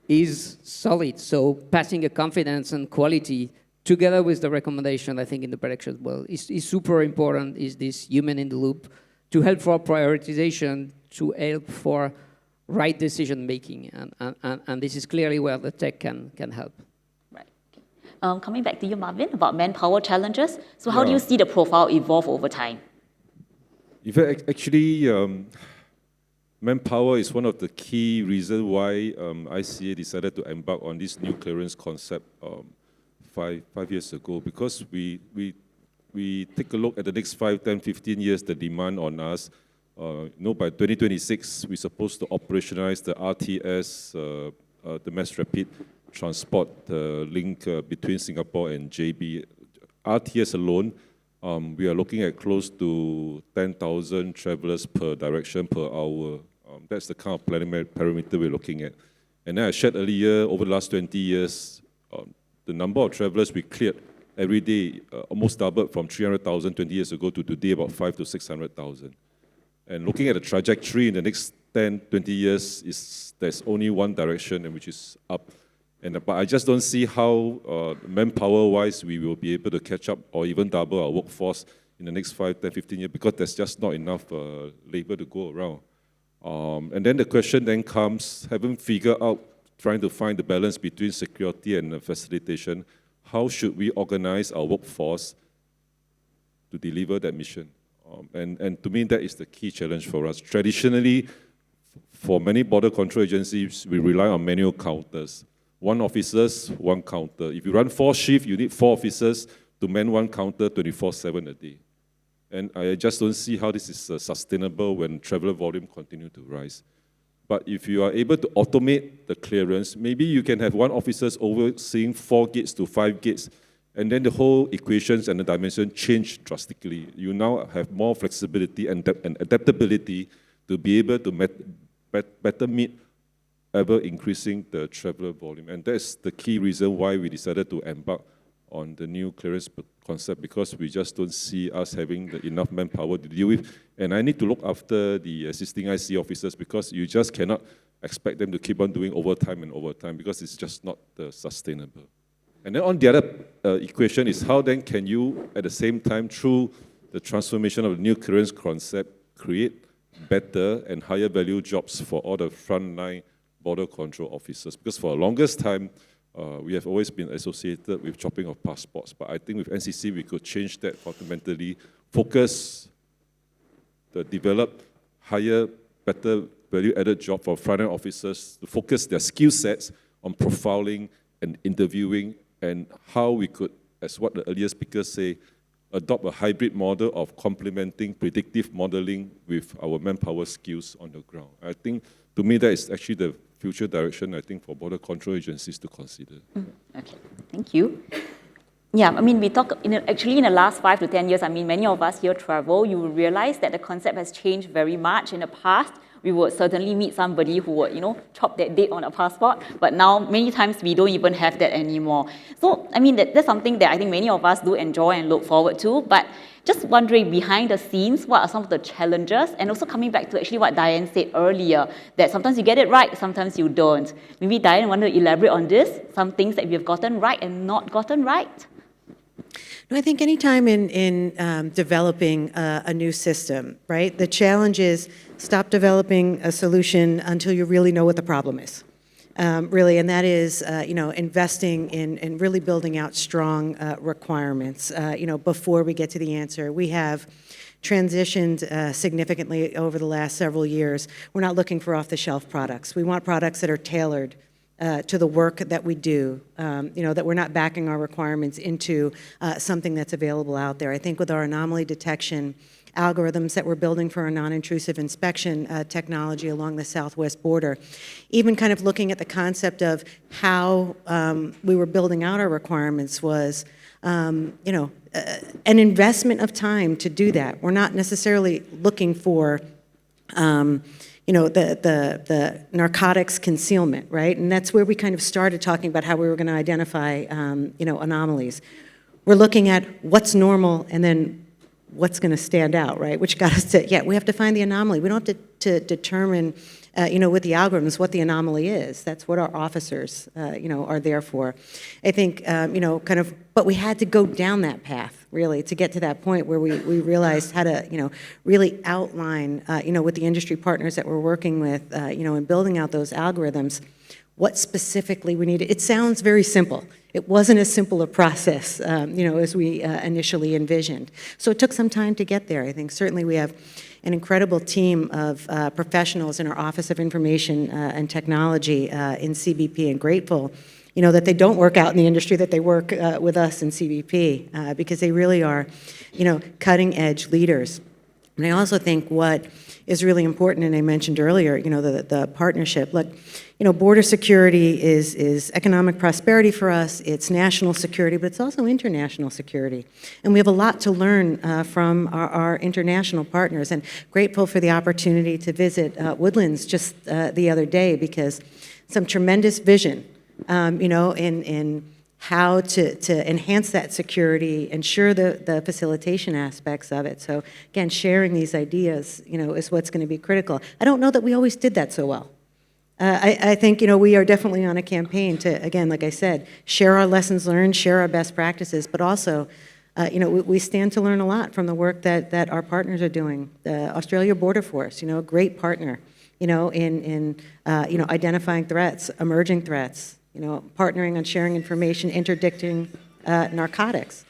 is solid? So passing a confidence and quality together with the recommendation, I think in the prediction well, is super important, is this human in the loop to help for prioritization, to help for right decision making. And this is clearly where the tech can help. Right. Okay. Coming back to you, Marvin, about manpower challenges. So how do you see the profile evolve over time? Yvette, actually, manpower is one of the key reasons why ICA decided to embark on this new clearance concept 5 years ago, because we we take a look at the next 5, 10, 15 years, the demand on us, by 2026, we're supposed to operationalize the RTS, the mass rapid transport link between Singapore and JB. RTS alone, we are looking at close to 10,000 travelers per direction per hour. That's the kind of parameter we're looking at. And then I shared earlier, over the last 20 years, the number of travelers we cleared every day almost doubled from 300,000 20 years ago to today about 500,000 to 600,000. And looking at the trajectory in the next 10, 20 years, there's only one direction, and which is up. But I just don't see how manpower-wise we will be able to catch up or even double our workforce in the next 5, 10, 15 years because there's just not enough labor to go around. And then the question then comes, having figured out, trying to find the balance between security and facilitation, how should we organize our workforce to deliver that mission? And to me, that is the key challenge for us. Traditionally, for many border control agencies, we rely on manual counters. 1 officers, 1 counter. If you run 4 shifts, you need 4 officers to man 1 counter 24/7 a day. And I just don't see how this is sustainable when traveler volume continue to rise. But if you are able to automate the clearance, maybe you can have 1 officer overseeing 4 gates to 5 gates, and then the whole equations and the dimension change drastically. You now have more flexibility and adaptability to be able to better meet ever increasing the traveler volume. And that's the key reason why we decided to embark on the new clearance concept, because we just don't see us having enough manpower to deal with. And I need to look after the assisting IC officers because you just cannot expect them to keep on doing overtime because it's just not sustainable. And then on the other equation is how then can you, at the same time, through the transformation of the new clearance concept, create better and higher value jobs for all the frontline border control officers. Because for the longest time, we have always been associated with chopping of passports. But I think with NCC, we could change that fundamentally, focus, develop higher, better value-added job for frontline officers to focus their skill sets on profiling and interviewing, and how we could, as what the earlier speakers say, adopt a hybrid model of complementing predictive modeling with our manpower skills on the ground. I think, to me, that is actually the future direction, I think, for border control agencies to consider. Okay, thank you. Yeah, I mean, we talk, actually in the last 5 to 10 years, I mean, many of us here travel, you will realize that the concept has changed very much. In the past, we would certainly meet somebody who would, chop that date on a passport, but now many times we don't even have that anymore. So, I mean, that's something that I think many of us do enjoy and look forward to, but just wondering behind the scenes, what are some of the challenges? And also coming back to actually what Diane said earlier, that sometimes you get it right, sometimes you don't. Maybe Diane want to elaborate on this, some things that we have gotten right and not gotten right? No, I think anytime in developing a new system, right, the challenge is stop developing a solution until you really know what the problem is. Really, and that is, investing in really building out strong requirements, before we get to the answer. We have transitioned significantly over the last several years. We're not looking for off-the-shelf products. We want products that are tailored to the work that we do, that we're not backing our requirements into something that's available out there. I think with our anomaly detection algorithms that we're building for our non-intrusive inspection technology along the southwest border, even kind of looking at the concept of how we were building out our requirements was, an investment of time to do that. We're not necessarily looking for the narcotics concealment, right? And that's where we kind of started talking about how we were going to identify, anomalies. We're looking at what's normal and then what's going to stand out, right? Which got us to, we have to find the anomaly. We don't have to determine, with the algorithms what the anomaly is. That's what our officers, are there for. I think, but we had to go down that path, really, to get to that point where we realized how to, really outline, with the industry partners that we're working with, in building out those algorithms, what specifically we needed. It sounds very simple. It wasn't as simple a process, as we initially envisioned. So it took some time to get there. I think certainly we have an incredible team of professionals in our Office of Information and Technology in CBP, and grateful that they don't work out in the industry, that they work with us in CBP, because they really are, cutting edge leaders. And I also think what is really important, and I mentioned earlier, the partnership. Look, border security is economic prosperity for us, it's national security, but it's also international security. And we have a lot to learn from our international partners, and grateful for the opportunity to visit Woodlands just the other day, because some tremendous vision, in how to enhance that security, ensure the facilitation aspects of it. So again, sharing these ideas, is what's going to be critical. I don't know that we always did that so well. I think, we are definitely on a campaign to, again, like I said, share our lessons learned, share our best practices, but also, we stand to learn a lot from the work that our partners are doing. The Australia Border Force, a great partner, in identifying threats, emerging threats, partnering on sharing information, interdicting narcotics.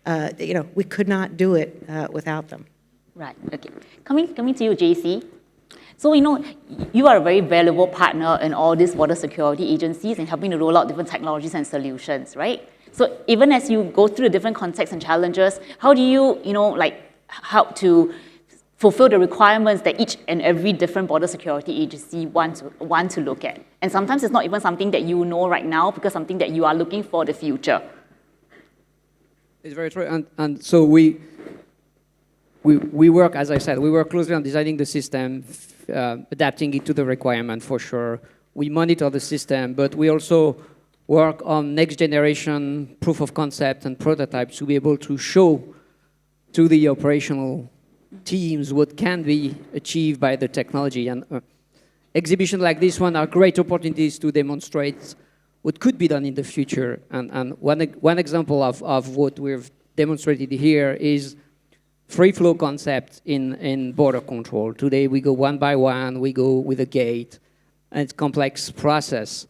We could not do it without them. Right, okay. Coming to you, JC. So, you are a very valuable partner in all these border security agencies and helping to roll out different technologies and solutions, right? So even as you go through the different contexts and challenges, how do you, help to fulfill the requirements that each and every different border security agency want to look at? And sometimes it's not even something that you know right now, because something that you are looking for the future. It's very true, and so we work, as I said, we work closely on designing the system, adapting it to the requirement for sure. We monitor the system, but we also work on next generation proof of concept and prototypes to be able to show to the operational teams what can be achieved by the technology. And exhibitions like this one are great opportunities to demonstrate what could be done in the future. And one example of what we've demonstrated here is free flow concept in border control. Today we go one by one, we go with a gate, and it's a complex process.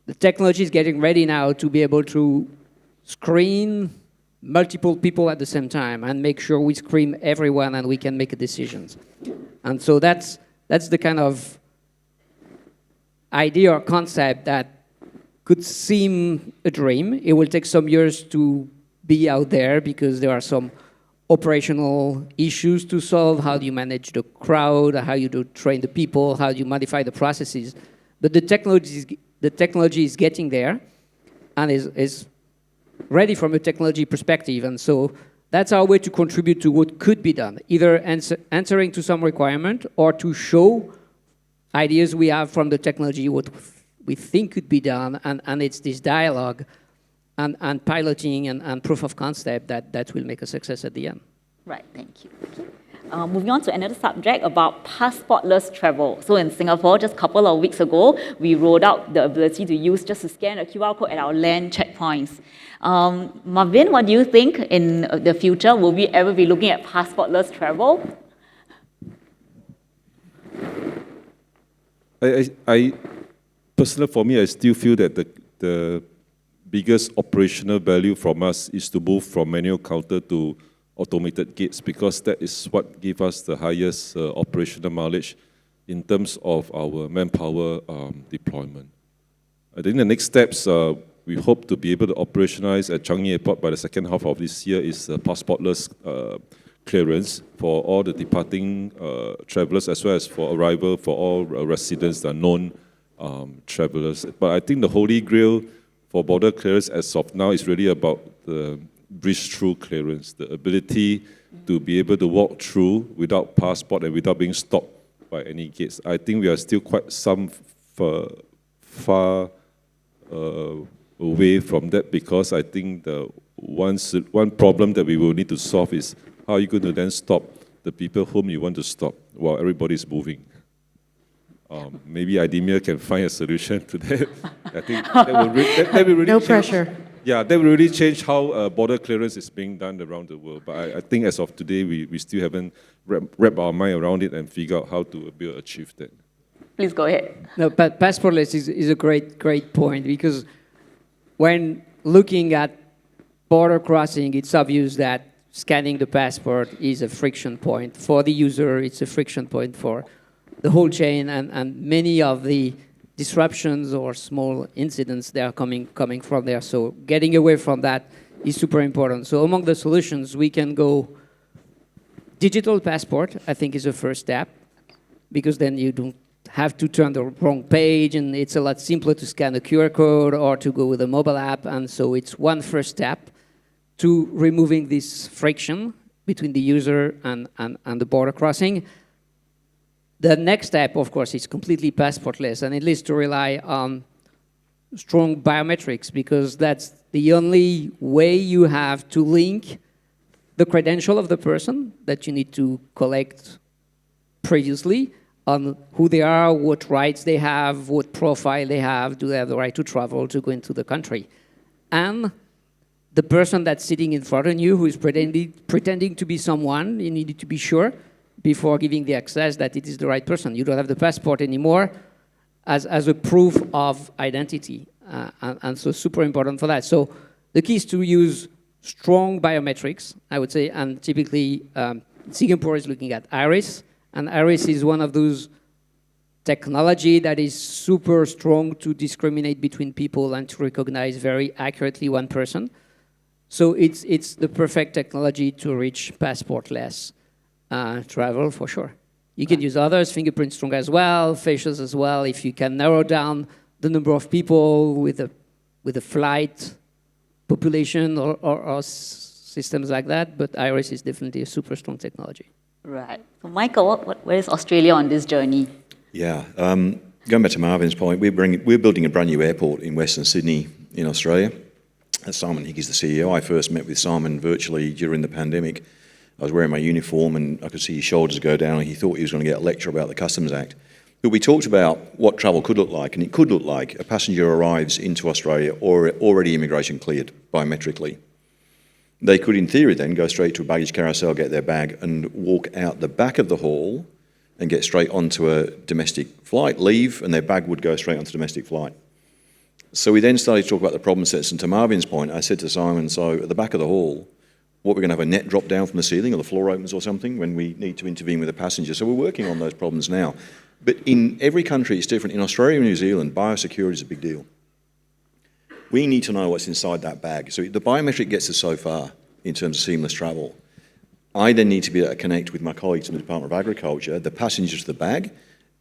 The technology is getting ready now to be able to screen multiple people at the same time and make sure we screen everyone and we can make decisions. And so that's the kind of idea or concept that could seem a dream. It will take some years to be out there because there are some operational issues to solve. How do you manage the crowd? How do you train the people? How do you modify the processes? But the technology is getting there and is ready from a technology perspective. And so that's our way to contribute to what could be done, either answering to some requirement or to show ideas we have from the technology, what we think could be done. And it's this dialogue and piloting and proof of concept that will make a success at the end. Right, thank you. Okay. Moving on to another subject about passportless travel. So in Singapore, just a couple of weeks ago, we rolled out the ability to use just to scan a QR code at our land checkpoints. Marvin, what do you think in the future? Will we ever be looking at passportless travel? I personally, for me, I still feel that the biggest operational value from us is to move from manual counter to automated gates, because that is what gives us the highest operational mileage in terms of our manpower deployment. I think the next steps we hope to be able to operationalize at Changi Airport by the second half of this year is passportless clearance for all the departing travelers, as well as for arrival for all residents that are known travelers. But I think the holy grail for border clearance as of now is really about the breeze-through clearance, the ability to be able to walk through without passport and without being stopped by any gates. I think we are still quite some far away from that, because I think the one problem that we will need to solve is how are you going to then stop the people whom you want to stop while everybody is moving. Maybe IDEMIA can find a solution to that. I think that will really No change. pressure. Yeah, that will really change how border clearance is being done around the world. But I think as of today, we still haven't wrapped our mind around it and figure out how to achieve that. Please go ahead. No, but passportless is a great point, because when looking at border crossing, it's obvious that scanning the passport is a friction point. For the user, it's a friction point for the whole chain, and many of the disruptions or small incidents that are coming from there. So getting away from that is super important. So among the solutions, we can go digital passport, I think, is the first step, because then you don't have to turn the wrong page, and it's a lot simpler to scan a QR code or to go with a mobile app. And so it's one first step to removing this friction between the user and the border crossing. The next step, of course, is completely passportless, and it needs to rely on strong biometrics, because that's the only way you have to link the credential of the person that you need to collect previously on who they are, what rights they have, what profile they have, do they have the right to travel, to go into the country. And the person that's sitting in front of you, who is pretending to be someone, you need to be sure before giving the access that it is the right person. You don't have the passport anymore as a proof of identity. And so super important for that. So the key is to use strong biometrics, I would say, and typically Singapore is looking at iris, and iris is one of those technology that is super strong to discriminate between people and to recognize very accurately one person. So it's the perfect technology to reach passportless travel, for sure. You can use others, fingerprint strong as well, facials as well, if you can narrow down the number of people with a flight population or systems like that, but iris is definitely a super strong technology. Right. So Michael, where is Australia on this journey? Yeah, going back to Marvin's point, we're building a brand new airport in Western Sydney in Australia. Simon Hickey's the CEO. I first met with Simon virtually during the pandemic. I was wearing my uniform and I could see his shoulders go down, and he thought he was going to get a lecture about the Customs Act. But we talked about what travel could look like, and it could look like a passenger arrives into Australia or already immigration cleared biometrically. They could, in theory, then go straight to a baggage carousel, get their bag, and walk out the back of the hall and get straight onto a domestic flight, leave, and their bag would go straight onto a domestic flight. So we then started to talk about the problem sets, and to Marvin's point, I said to Simon, so at the back of the hall, what, we're going to have a net drop down from the ceiling or the floor opens or something when we need to intervene with a passenger. So we're working on those problems now. But in every country it's different. In Australia and New Zealand, biosecurity is a big deal. We need to know what's inside that bag. So the biometric gets us so far in terms of seamless travel. I then need to be able to connect with my colleagues in the Department of Agriculture, the passengers to the bag,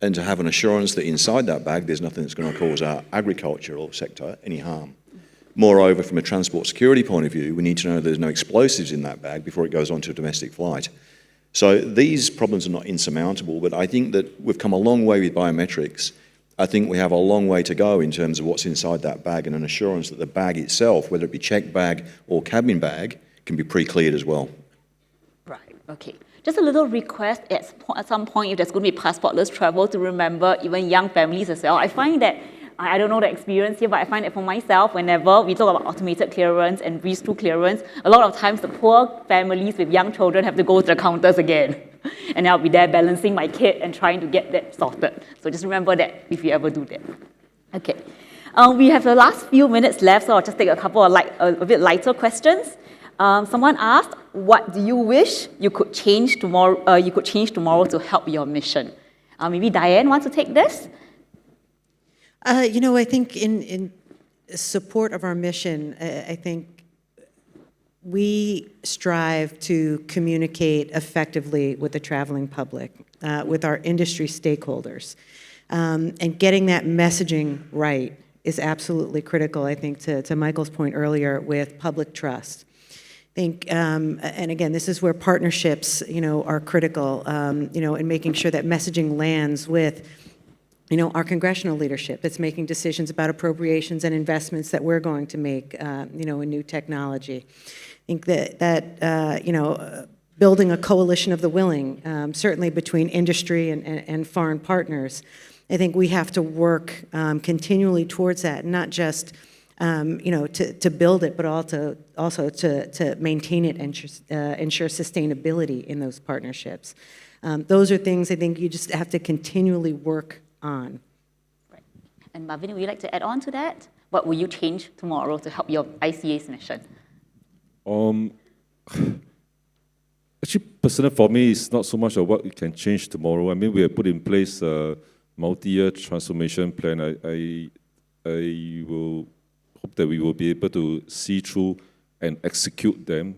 and to have an assurance that inside that bag there's nothing that's going to cause our agricultural sector any harm. Moreover, from a transport security point of view, we need to know there's no explosives in that bag before it goes onto a domestic flight. So these problems are not insurmountable, but I think that we've come a long way with biometrics. I think we have a long way to go in terms of what's inside that bag and an assurance that the bag itself, whether it be checked bag or cabin bag, can be pre-cleared as well. Right, okay. Just a little request at some point, if there's going to be passportless travel, to remember even young families as well. I find that, I don't know the experience here, but I find that for myself, whenever we talk about automated clearance and breeze-through clearance, a lot of times the poor families with young children have to go to the counters again. And I'll be there balancing my kid and trying to get that sorted. So just remember that if you ever do that. Okay. We have the last few minutes left, so I'll just take a couple of a bit lighter questions. Someone asked, what do you wish you could change tomorrow to help your mission? Maybe Diane wants to take this? I think in support of our mission, I think we strive to communicate effectively with the traveling public, with our industry stakeholders. And getting that messaging right is absolutely critical, I think, to Michael's point earlier with public trust. I think, and again, this is where partnerships, are critical, in making sure that messaging lands with, our congressional leadership that's making decisions about appropriations and investments that we're going to make, in new technology. I think that building a coalition of the willing, certainly between industry and foreign partners, I think we have to work continually towards that, not just to build it, but also to maintain it and ensure sustainability in those partnerships. Those are things I think you just have to continually work on. Right. And Marvin, would you like to add on to that? What will you change tomorrow to help your ICA's mission? Actually, personally, for me, it's not so much of what we can change tomorrow. I mean, we have put in place multi-year transformation plan. I will hope that we will be able to see through and execute them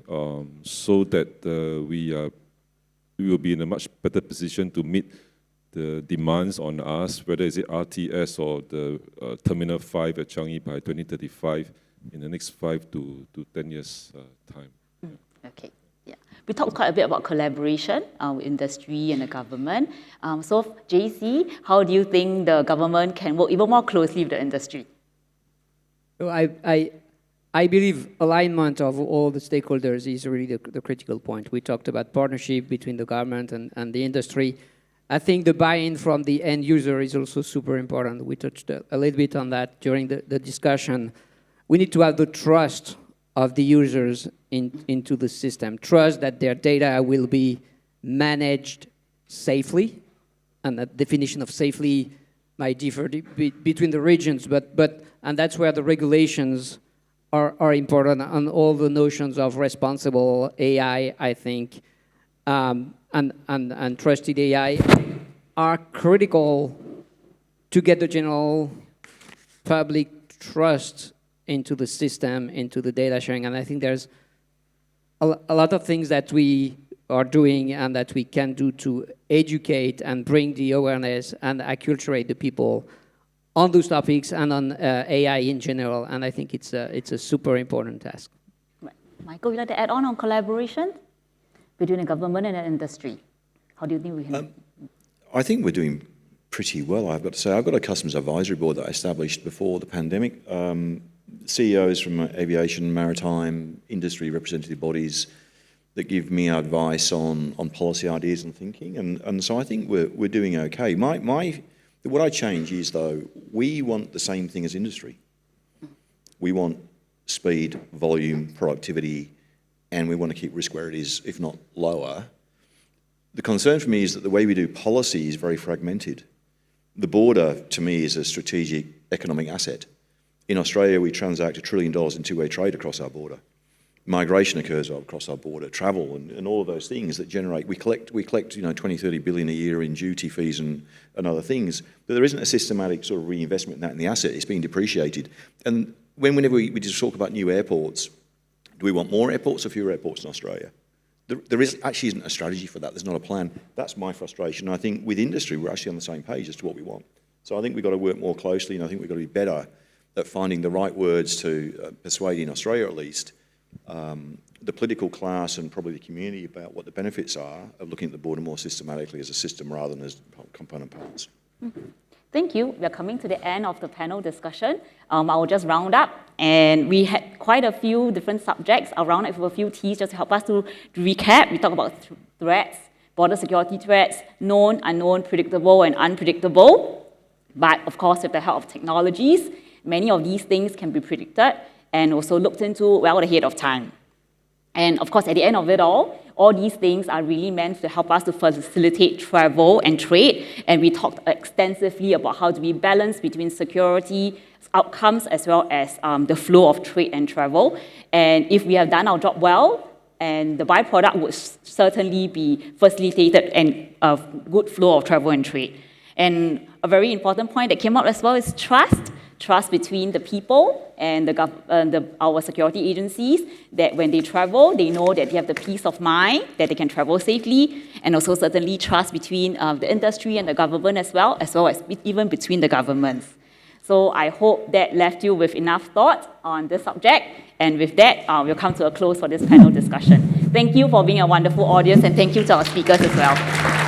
so that we will be in a much better position to meet the demands on us, whether it's RTS or the Terminal 5 at Changi by 2035 in the next 5 to 10 years' time. Okay. Yeah. We talked quite a bit about collaboration with industry and the government. So, JC, how do you think the government can work even more closely with the industry? So I believe alignment of all the stakeholders is really the critical point. We talked about partnership between the government and the industry. I think the buy-in from the end user is also super important. We touched a little bit on that during the discussion. We need to have the trust of the users into the system. Trust that their data will be managed safely, and the definition of safely might differ between the regions, and that's where the regulations are important, and all the notions of responsible AI, I think, and trusted AI are critical to get the general public trust into the system, into the data sharing. And I think there's a lot of things that we are doing and that we can do to educate and bring the awareness and acculturate the people on those topics and on AI in general. And I think it's a super important task. Right. Michael, you'd like to add on collaboration between the government and the industry? How do you think we can? I think we're doing pretty well, I've got to say. I've got a customs advisory board that I established before the pandemic. CEOs from aviation, maritime, industry representative bodies that give me advice on policy ideas and thinking. And so I think we're doing okay. What I change is, though, we want the same thing as industry. We want speed, volume, productivity, and we want to keep risk where it is, if not lower. The concern for me is that the way we do policy is very fragmented. The border, to me, is a strategic economic asset. In Australia, we transact $1 trillion in two-way trade across our border. Migration occurs across our border, travel, and all of those things that generate. We collect 20-30 billion a year in duty fees and other things, but there isn't a systematic sort of reinvestment in that in the asset. It's being depreciated. And whenever we just talk about new airports, do we want more airports or fewer airports in Australia? There actually isn't a strategy for that. There's not a plan. That's my frustration. I think with industry, we're actually on the same page as to what we want. So I think we've got to work more closely, and I think we've got to be better at finding the right words to persuade, in Australia at least, the political class and probably the community about what the benefits are of looking at the border more systematically as a system rather than as component parts. Mm-hmm. Thank you. We're coming to the end of the panel discussion. I will just round up, and we had quite a few different subjects. I'll round up with a few T's just to help us to recap. We talked about threats, border security threats, known, unknown, predictable, and unpredictable. But of course, with the help of technologies, many of these things can be predicted and also looked into well ahead of time. And of course, at the end of it all these things are really meant to help us to facilitate travel and trade. And we talked extensively about how do we balance between security outcomes as well as the flow of trade and travel. And if we have done our job well, and the byproduct would certainly be facilitated and a good flow of travel and trade. And a very important point that came out as well is trust. Trust between the people and our security agencies, that when they travel, they know that they have the peace of mind, that they can travel safely, and also certainly trust between the industry and the government as well as even between the governments. So I hope that left you with enough thought on this subject, and with that, we'll come to a close for this panel discussion. Thank you for being a wonderful audience, and thank you to our speakers as well.